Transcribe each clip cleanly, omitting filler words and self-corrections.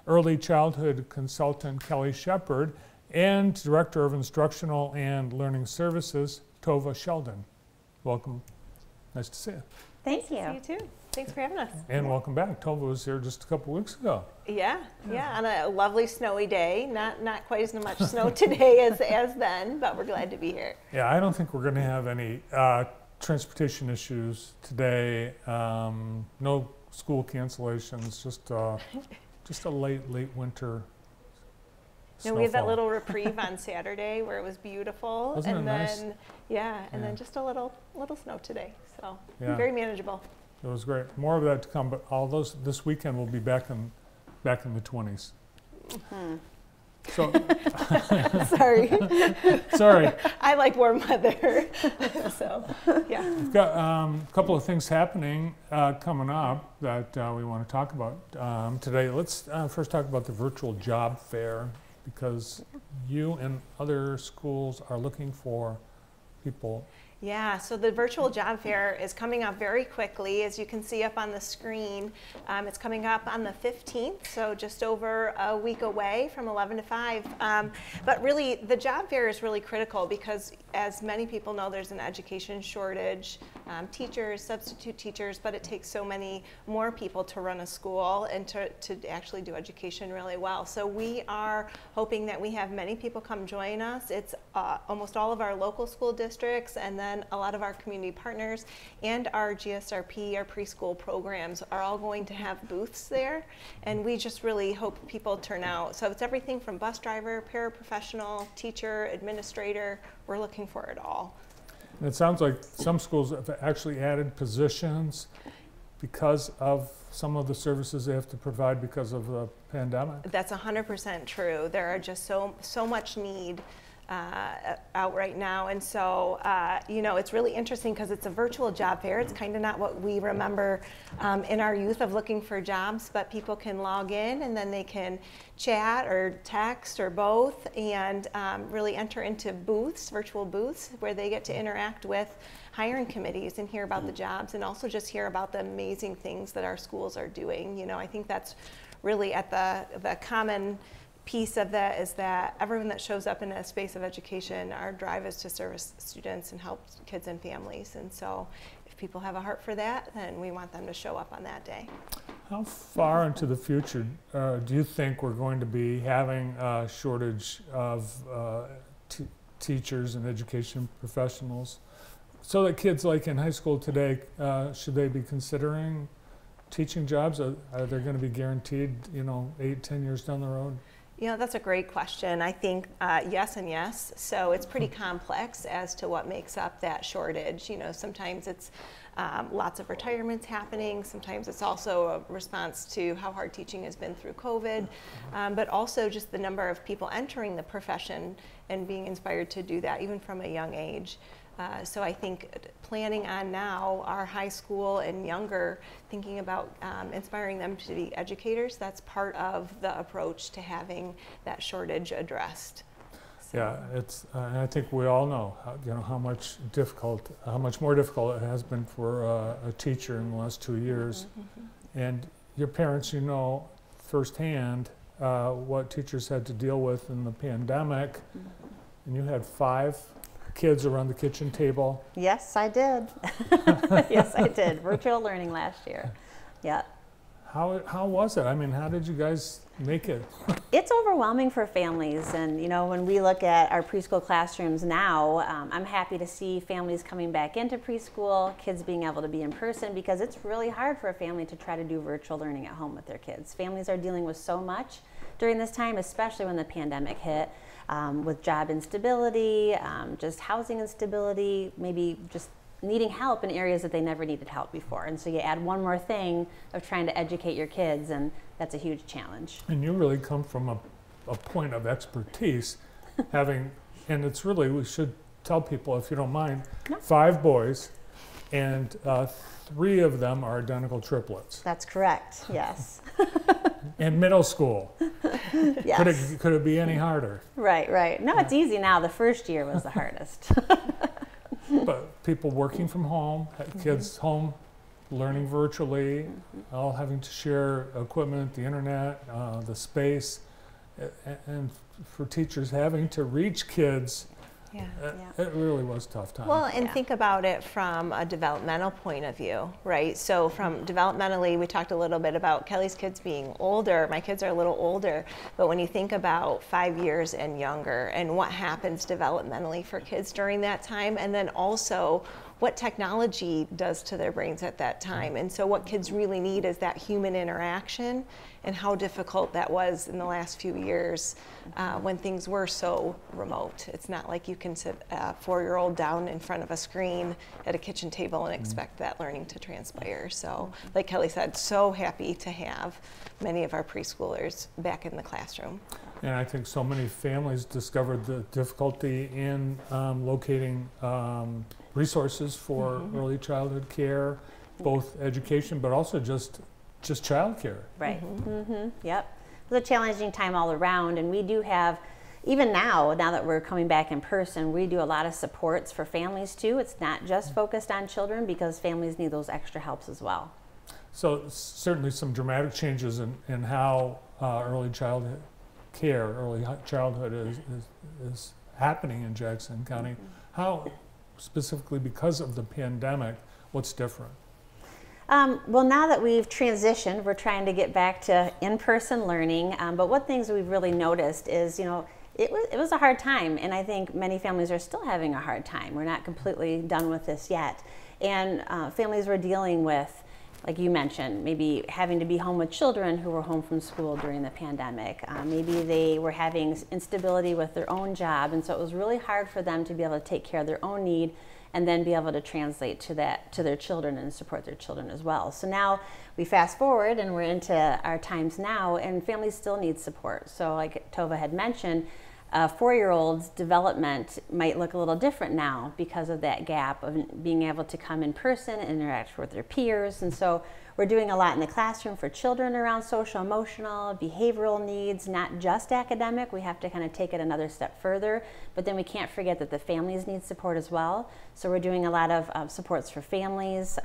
early childhood consultant Kelly Shepard, and Director of Instructional and Learning Services, Tova Sheldon. Welcome. Nice to see you. Thank you. Nice to see you too. Thanks for having us. And welcome back. Tova was here just a couple weeks ago. Yeah, on a lovely snowy day. Not quite as much snow today as then, but we're glad to be here. Yeah, I don't think we're going to have any transportation issues today. No school cancellations. Just a late winter. No, we had that little reprieve on Saturday where it was beautiful. Wasn't and it then nice? and then just a little snow today. So Yeah. very manageable. It was great. More of that to come, but all those this weekend will be back in the 20s. Mm-hmm. So Sorry. sorry. I like warm weather. So yeah. We've got a couple of things happening coming up that we want to talk about today. Let's first talk about the virtual job fair, because you and other schools are looking for people. Yeah, so the virtual job fair is coming up very quickly, as you can see up on the screen. It's coming up on the 15th, so just over a week away from 11 to 5. But really, the job fair is really critical because, as many people know, there's an education shortage, teachers, substitute teachers, but it takes so many more people to run a school and to actually do education really well. So we are hoping that we have many people come join us. It's almost all of our local school districts, and then a lot of our community partners and our GSRP, our preschool programs, are all going to have booths there, and we just really hope people turn out. So it's everything from bus driver, paraprofessional, teacher, administrator. We're looking for it all. And it sounds like some schools have actually added positions because of some of the services they have to provide because of the pandemic. That's 100% true. There are just so much need out right now, and so you know, it's really interesting because it's a virtual job fair. It's kind of not what we remember in our youth of looking for jobs, but people can log in and then they can chat or text or both, and really enter into booths, virtual booths, where they get to interact with hiring committees and hear about the jobs, and also just hear about the amazing things that our schools are doing. You know, I think that's really at the common piece of that, is that everyone that shows up in a space of education, our drive is to service students and help kids and families. And so if people have a heart for that, then we want them to show up on that day. How far into the future do you think we're going to be having a shortage of teachers and education professionals, so that kids like in high school today, should they be considering teaching jobs? Are they going to be guaranteed, you know, 8-10 years down the road? You know, that's a great question. I think yes and yes. So it's pretty complex as to what makes up that shortage. You know, sometimes it's lots of retirements happening. Sometimes it's also a response to how hard teaching has been through COVID, but also just the number of people entering the profession and being inspired to do that, even from a young age. So I think planning on now our high school and younger, thinking about inspiring them to be educators, that's part of the approach to having that shortage addressed. So. Yeah, it's. I think we all know, how much more difficult it has been for a teacher in the last 2 years, and your parents, you know, firsthand what teachers had to deal with in the pandemic, and you had 5 kids around the kitchen table. Yes, I did. Yes, I did. Virtual learning last year. Yeah. How was it? I mean, how did you guys make it? It's overwhelming for families, and you know, when we look at our preschool classrooms now, I'm happy to see families coming back into preschool, kids being able to be in person, because it's really hard for a family to try to do virtual learning at home with their kids. Families are dealing with so much during this time, especially when the pandemic hit, with job instability, just housing instability, maybe just needing help in areas that they never needed help before. And so you add one more thing of trying to educate your kids, and that's a huge challenge. And you really come from a point of expertise, having, and it's really, we should tell people, if you don't mind, 5 boys, and 3 of them are identical triplets. That's correct, yes. In middle school. Yes. Could it be any harder? Right, right. No, it's easy now. The first year was the hardest. But people working from home, kids home learning virtually, all having to share equipment, the internet, the space, and for teachers having to reach kids. Yeah. It really was a tough time. Well, and think about it from a developmental point of view, right? So from developmentally, we talked a little bit about Kelly's kids being older. My kids are a little older, but when you think about 5 years and younger and what happens developmentally for kids during that time, and then also what technology does to their brains at that time. And so what kids really need is that human interaction, and how difficult that was in the last few years when things were so remote. It's not like you can sit a 4-year-old down in front of a screen at a kitchen table and expect that learning to transpire. So like Kelly said, so happy to have many of our preschoolers back in the classroom. And I think so many families discovered the difficulty in locating resources for early childhood care, both education, but also just child care. Right. Yep. It was a challenging time all around, and we do have, even now that we're coming back in person, we do a lot of supports for families too. It's not just focused on children, because families need those extra helps as well. So certainly some dramatic changes in how early childhood care, early childhood is happening in Jackson County. How, specifically because of the pandemic, what's different? Well, now that we've transitioned, we're trying to get back to in-person learning. But one things we've really noticed is, it was a hard time, and I think many families are still having a hard time. We're not completely done with this yet. And families were dealing with, like you mentioned, maybe having to be home with children who were home from school during the pandemic. Maybe they were having instability with their own job, and so it was really hard for them to be able to take care of their own need and then be able to translate to their children and support their children as well. So now we fast forward and we're into our times now, and families still need support. So like Tova had mentioned, a 4-year-old's development might look a little different now because of that gap of being able to come in person and interact with their peers. And so we're doing a lot in the classroom for children around social, emotional, behavioral needs, not just academic. We have to kind of take it another step further, but then we can't forget that the families need support as well. So we're doing a lot of supports for families.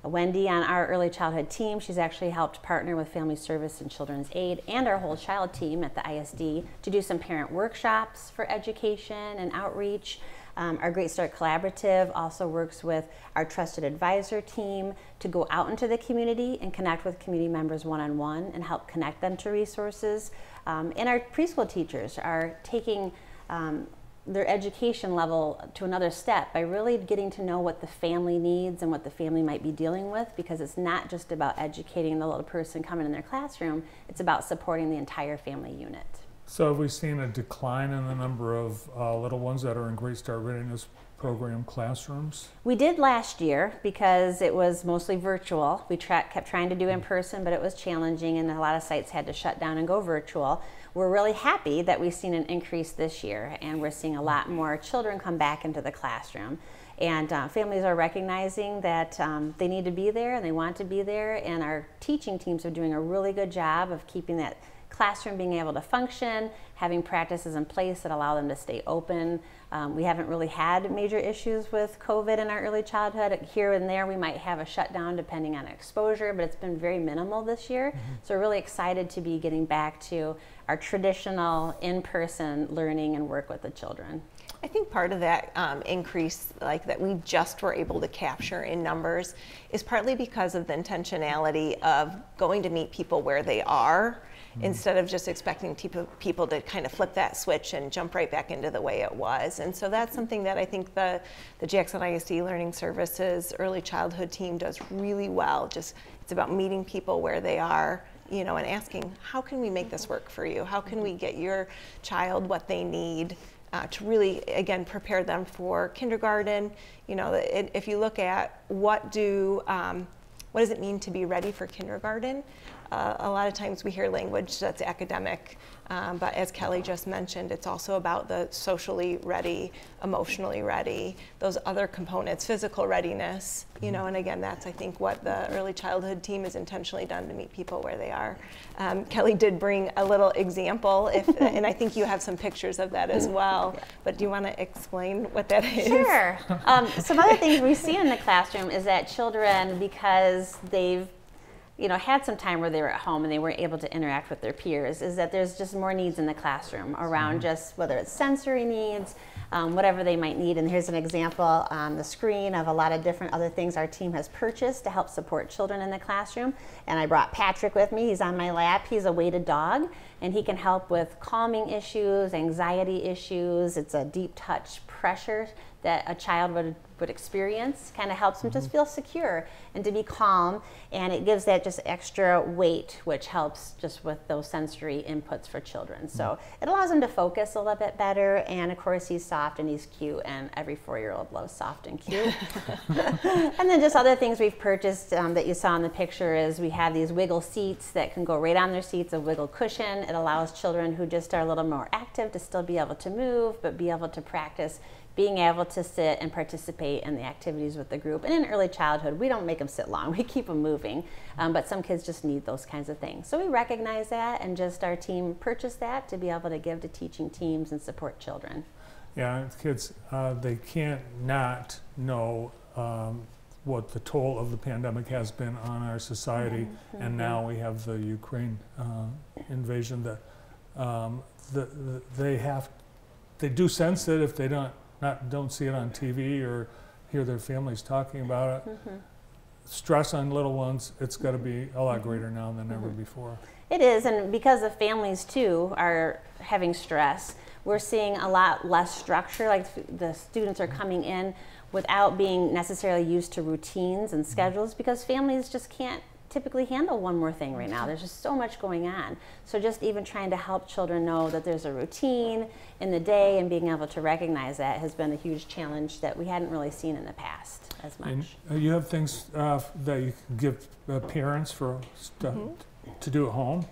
Wendy on our early childhood team, she's actually helped partner with Family Service and Children's Aid and our whole child team at the ISD to do some parent workshops for education and outreach. Our Great Start Collaborative also works with our Trusted Advisor team to go out into the community and connect with community members one-on-one and help connect them to resources. And our preschool teachers are taking their education level to another step by really getting to know what the family needs and what the family might be dealing with, because it's not just about educating the little person coming in their classroom, it's about supporting the entire family unit. So have we seen a decline in the number of little ones that are in Great Start Readiness Program classrooms? We did last year because it was mostly virtual. We kept trying to do in person, but it was challenging and a lot of sites had to shut down and go virtual. We're really happy that we've seen an increase this year, and we're seeing a lot more children come back into the classroom. And families are recognizing that they need to be there and they want to be there, and our teaching teams are doing a really good job of keeping that classroom being able to function, having practices in place that allow them to stay open. We haven't really had major issues with COVID in our early childhood. Here and there we might have a shutdown depending on exposure, but it's been very minimal this year. So we're really excited to be getting back to our traditional in-person learning and work with the children. I think part of that increase, like that we just were able to capture in numbers, is partly because of the intentionality of going to meet people where they are, instead of just expecting people to kind of flip that switch and jump right back into the way it was. And so that's something that I think the Jackson ISD Learning Services early childhood team does really well. Just it's about meeting people where they are, and asking, how can we make this work for you? How can we get your child what they need to really, again, prepare them for kindergarten? If you look at what does it mean to be ready for kindergarten? a lot of times we hear language that's academic, but as Kelly just mentioned, it's also about the socially ready, emotionally ready, those other components, physical readiness, you know, and again, that's I think what the early childhood team is intentionally done to meet people where they are. Kelly did bring a little example, and I think you have some pictures of that as well, but do you want to explain what that is? Sure. Some other things we see in the classroom is that children, because they've had some time where they were at home and they weren't able to interact with their peers, is that there's just more needs in the classroom around just whether it's sensory needs, whatever they might need. And here's an example on the screen of a lot of different other things our team has purchased to help support children in the classroom. And I brought Patrick with me. He's on my lap. He's a weighted dog, and he can help with calming issues, anxiety issues. It's a deep touch pressure that a child would experience, kind of helps them just feel secure and to be calm, and it gives that just extra weight, which helps just with those sensory inputs for children. So it allows them to focus a little bit better, and of course he's soft and he's cute, and every 4-year-old loves soft and cute. And then just other things we've purchased that you saw in the picture is we have these wiggle seats that can go right on their seats, a wiggle cushion. It allows children who just are a little more active to still be able to move, but be able to practice being able to sit and participate in the activities with the group. And in early childhood, we don't make them sit long, we keep them moving, but some kids just need those kinds of things. So we recognize that, and just our team purchased that to be able to give to teaching teams and support children. Yeah, kids, they can't not know what the toll of the pandemic has been on our society, and now we have the Ukraine invasion that they do sense it if they don't see it on TV or hear their families talking about it. Stress on little ones, it's got to be a lot greater now than ever before. It is, and because the families too are having stress, we're seeing a lot less structure. Like the students are coming in without being necessarily used to routines and schedules, because families just can't typically handle one more thing right now. There's just so much going on. So just even trying to help children know that there's a routine in the day and being able to recognize that has been a huge challenge that we hadn't really seen in the past as much. And you have things that you can give parents for stuff to do at home?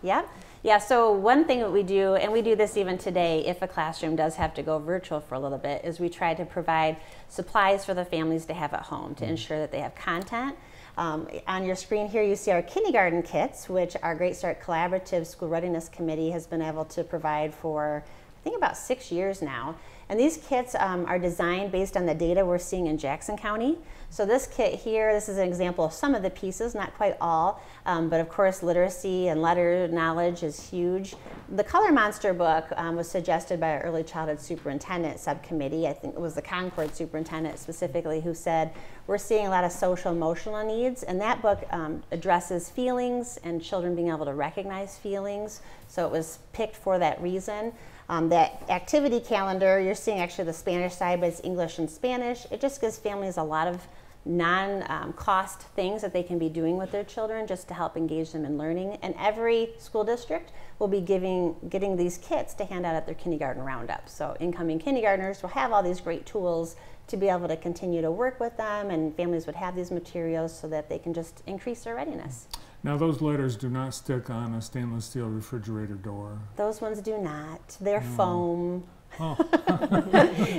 Yeah. Yeah, so one thing that we do, and we do this even today if a classroom does have to go virtual for a little bit, is we try to provide supplies for the families to have at home to ensure that they have content. On your screen here you see our kindergarten kits, which our Great Start Collaborative School Readiness Committee has been able to provide for I think about 6 years now. And these kits are designed based on the data we're seeing in Jackson County. So this kit here, this is an example of some of the pieces, not quite all, but of course literacy and letter knowledge is huge. The Color Monster book was suggested by our early childhood superintendent subcommittee. I think it was the Concord superintendent specifically who said, we're seeing a lot of social emotional needs, and that book addresses feelings and children being able to recognize feelings. So it was picked for that reason. That activity calendar, you're seeing actually the Spanish side, but it's English and Spanish. It just gives families a lot of non-cost things that they can be doing with their children just to help engage them in learning. And every school district will be getting these kits to hand out at their kindergarten roundup. So incoming kindergartners will have all these great tools to be able to continue to work with them, and families would have these materials so that they can just increase their readiness. Now those letters do not stick on a stainless steel refrigerator door. Those ones do not. They're foam. Oh.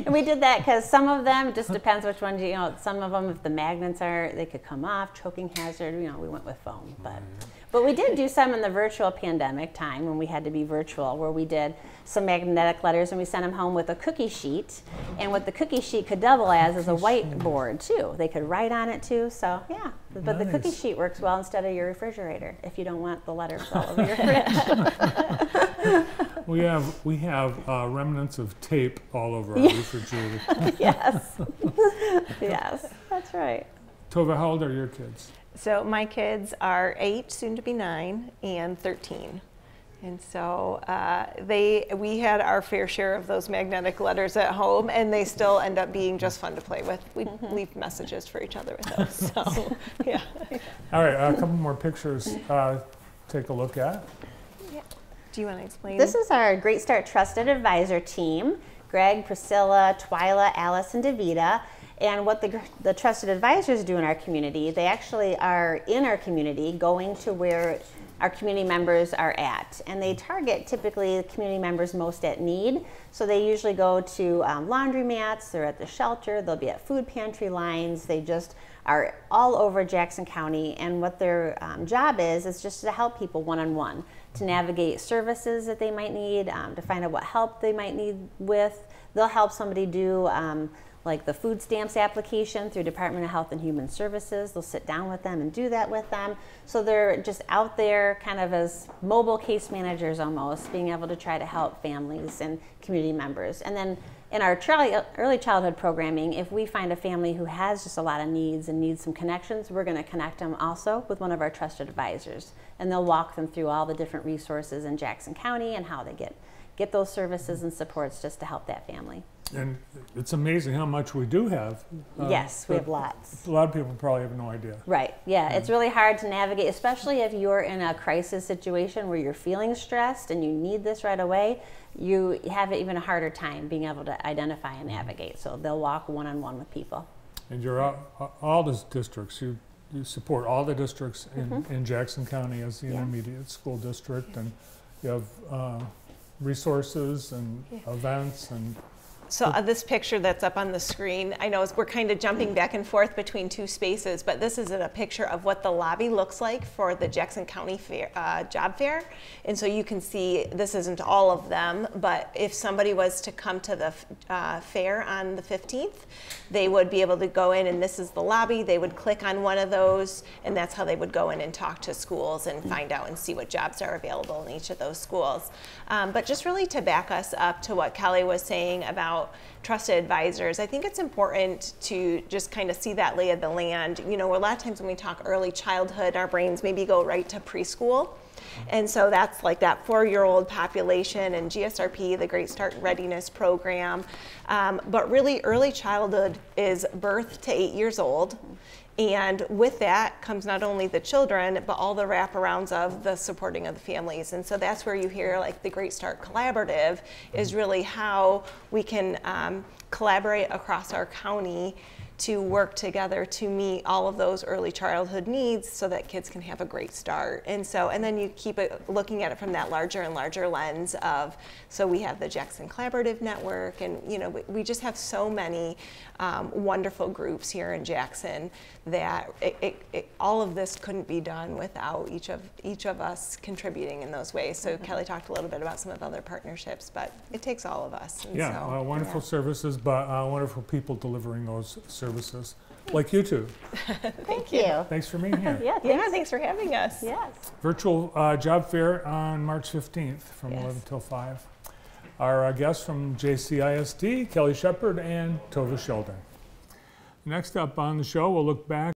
And we did that because some of them, it just depends which ones, some of them, if the magnets they could come off, choking hazard, we went with foam. But we did do some in the virtual pandemic time when we had to be virtual, where we did some magnetic letters and we sent them home with a cookie sheet. And what the cookie sheet could double as is a whiteboard too. They could write on it too, so yeah. But the cookie sheet works well instead of your refrigerator if you don't want the letters all over your fridge. We have remnants of tape all over our refrigerator. Yes. Yes, that's right. Tova, how old are your kids? So my kids are 8, soon to be 9, and 13. And so we had our fair share of those magnetic letters at home, and they still end up being just fun to play with. We leave messages for each other with those. So, yeah. All right, a couple more pictures. Take a look at. Yeah. Do you want to explain? This is our Great Start Trusted Advisor team. Greg, Priscilla, Twyla, Alice, and Davida. And what the trusted advisors do in our community, they actually are in our community going to where our community members are at. And they target typically the community members most at need. So they usually go to laundromats, they're at the shelter, they'll be at food pantry lines, they just are all over Jackson County. And what their job is just to help people one-on-one, to navigate services that they might need, to find out what help they might need with. They'll help somebody do like the food stamps application through Department of Health and Human Services. They'll sit down with them and do that with them. So they're just out there kind of as mobile case managers almost, being able to try to help families and community members. And then in our early childhood programming, if we find a family who has just a lot of needs and needs some connections, we're going to connect them also with one of our trusted advisors. And they'll walk them through all the different resources in Jackson County and how they get those services and supports just to help that family. And it's amazing how much we do have. Yes, we have lots. A lot of people probably have no idea. Right, yeah, it's really hard to navigate, especially if you're in a crisis situation where you're feeling stressed and you need this right away. You have even a harder time being able to identify and navigate. So they'll walk one-on-one with people. And you're all the districts, you support all the districts in Jackson County as the intermediate school district, and you have resources and events and. So this picture that's up on the screen, I know we're kind of jumping back and forth between two spaces, but this is a picture of what the lobby looks like for the Jackson County Job Fair. And so you can see, this isn't all of them, but if somebody was to come to the fair on the 15th, they would be able to go in, and this is the lobby. They would click on one of those, and that's how they would go in and talk to schools and find out and see what jobs are available in each of those schools. But just really to back us up to what Kelly was saying about trusted advisors, I think it's important to just kind of see that lay of the land. You know, a lot of times when we talk early childhood, our brains maybe go right to preschool. And so that's like that 4-year-old population and GSRP, the Great Start Readiness Program. But really early childhood is birth to 8 years old. And with that comes not only the children, but all the wraparounds of the supporting of the families. And so that's where you hear like the Great Start Collaborative is really how we can collaborate across our county to work together to meet all of those early childhood needs so that kids can have a great start. And then you keep looking at it from that larger and larger lens of, so we have the Jackson Collaborative Network, and you know, we just have so many wonderful groups here in Jackson that all of this couldn't be done without each of us contributing in those ways. So Kelly talked a little bit about some of the other partnerships, but it takes all of us. And yeah, wonderful services, but wonderful people delivering those services, like you two. Thank you. Thanks for being here. Yeah, thanks for having us. Yes. Virtual job fair on March 15th from 11 till 5. Our guests from JCISD, Kelly Shepard and Tova Sheldon. Next up on the show, we'll look back